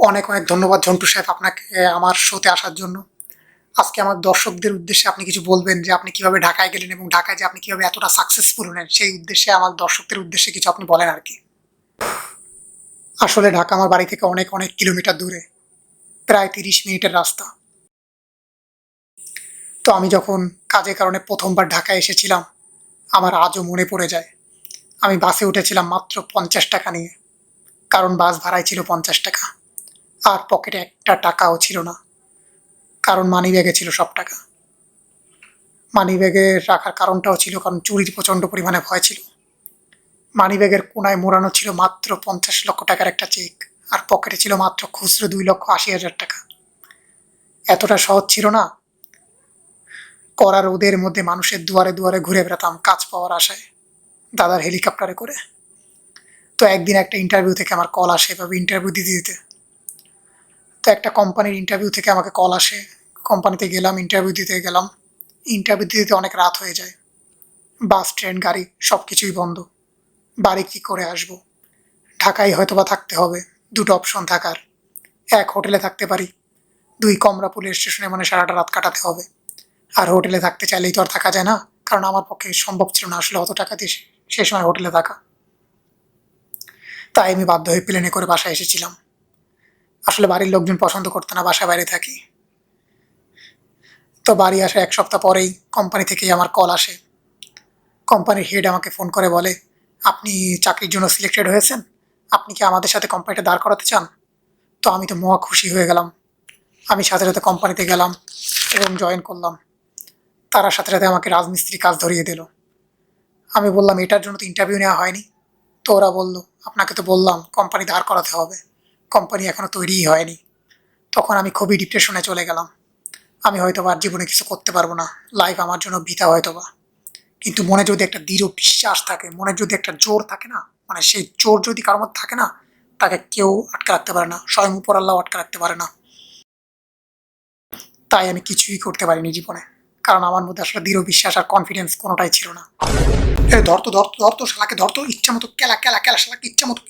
অনেক অনেক ধন্যবাদ ঝন্টু সাহেব আপনাকে আমার শোতে আসার জন্য। আজকে আমার দর্শকদের উদ্দেশ্যে আপনি কিছু বলবেন যে আপনি কিভাবে ঢাকায় গেলেন এবং ঢাকায় যে আপনি কিভাবে এতটা সাকসেসফুল হলেন, সেই উদ্দেশ্যে আমার দর্শকদের উদ্দেশ্যে কিছু আপনি বলেন আর কি। আসলে ঢাকা আমার বাড়ি থেকে অনেক অনেক কিলোমিটার দূরে, প্রায় 30 মিনিটের রাস্তা। তো আমি যখন কাজের কারণে প্রথমবার ঢাকায় এসেছিলাম, আমার আজও মনে পড়ে যায়। আমি বাসে উঠেছিলাম মাত্র 50 টাকা নিয়ে, কারণ বাস ভাড়াই ছিল 50 টাকা। আর পকেটে একটা টাকাও ছিল না, কারণ মানি ব্যাগে ছিল সব টাকা। মানিব্যাগে রাখার কারণটাও ছিল কারণ চুরির প্রচণ্ড পরিমাণে ভয় ছিল। মানিব্যাগের কোনায় মোড়ানো ছিল মাত্র 50 লক্ষ টাকার একটা চেক, আর পকেটে ছিল মাত্র খুচরো 2,80,000 টাকা। এতটা সহজ ছিল না। কড়া রোদের মধ্যে মানুষের দুয়ারে দুয়ারে ঘুরে বেড়াতাম কাজ পাওয়ার আশায়, দাদার হেলিকপ্টারে করে। তো একদিন একটা ইন্টারভিউ থেকে আমার কল আসে, এভাবে ইন্টারভিউ দিতে দিতে। তো একটা কোম্পানির ইন্টারভিউ থেকে আমাকে কল আসে। কোম্পানিতে গেলাম, ইন্টারভিউ দিতে গেলাম। ইন্টারভিউ দিতে দিতে অনেক রাত হয়ে যায়। বাস, ট্রেন, গাড়ি সব কিছুই বন্ধ। বাড়ি কি করে আসবো? ঢাকায় হয়তোবা থাকতে হবে। দুটো অপশন থাকার: এক, হোটেলে থাকতে পারি; দুই, কমলাপুর স্টেশনে মানে সারাটা রাত কাটাতে হবে। আর হোটেলে থাকতে চাইলেই তো আর থাকা যায় না, কারণ আমার পক্ষে সম্ভব ছিল না আসলে অত টাকা দিয়ে সে সময় হোটেলে থাকা। তাই আমি বাধ্য হয়ে প্লেনে করে বাসায় এসেছিলাম। আসলে বাড়ির লোকজন পছন্দ করতো না বাসায় বাইরে থাকি। তো বাড়ি আসার 1 সপ্তাহ পরেই কোম্পানি থেকেই আমার কল আসে। কোম্পানির হেড আমাকে ফোন করে বলে, আপনি চাকরির জন্য সিলেক্টেড হয়েছেন, আপনি কি আমাদের সাথে কোম্পানিটা দাঁড় করাতে চান? তো আমি তো মহা খুশি হয়ে গেলাম। আমি সাথে সাথে কোম্পানিতে গেলাম এবং জয়েন করলাম। তারা সাথে সাথে আমাকে রাজমিস্ত্রি কাজ ধরিয়ে দিল। আমি বললাম, এটার জন্য তো ইন্টারভিউ নেওয়া হয়নি। তো ওরা বলল, আপনাকে তো বললাম কোম্পানি দাঁড় করাতে হবে, কোম্পানি এখনো তৈরিই হয়নি। তখন আমি খুবই ডিপ্রেশনে চলে গেলাম। আমি হয়তো আর জীবনে কিছু করতে পারবো না, লাইফ আমার জন্য বৃথা হয়তোবা। কিন্তু মনে যদি একটা দৃঢ় বিশ্বাস থাকে, মনে যদি একটা জোর থাকে না, মানে সেই জোর যদি কারোর মধ্যে থাকে না, তাকে কেউ আটকে রাখতে পারে না, স্বয়ং উপর আল্লাহ আটকে রাখতে পারে না। তাই আমি কিছুই করতে পারিনি জীবনে, কারণ আমার মধ্যে আসলে দৃঢ় বিশ্বাস আর কনফিডেন্স কোনোটাই ছিল না। এ ধরতো ধরতো ধরতো শালাকে, ধরতো ইচ্ছা মতো কেলা কেলা কেলা, শালাকে ইচ্ছা মতো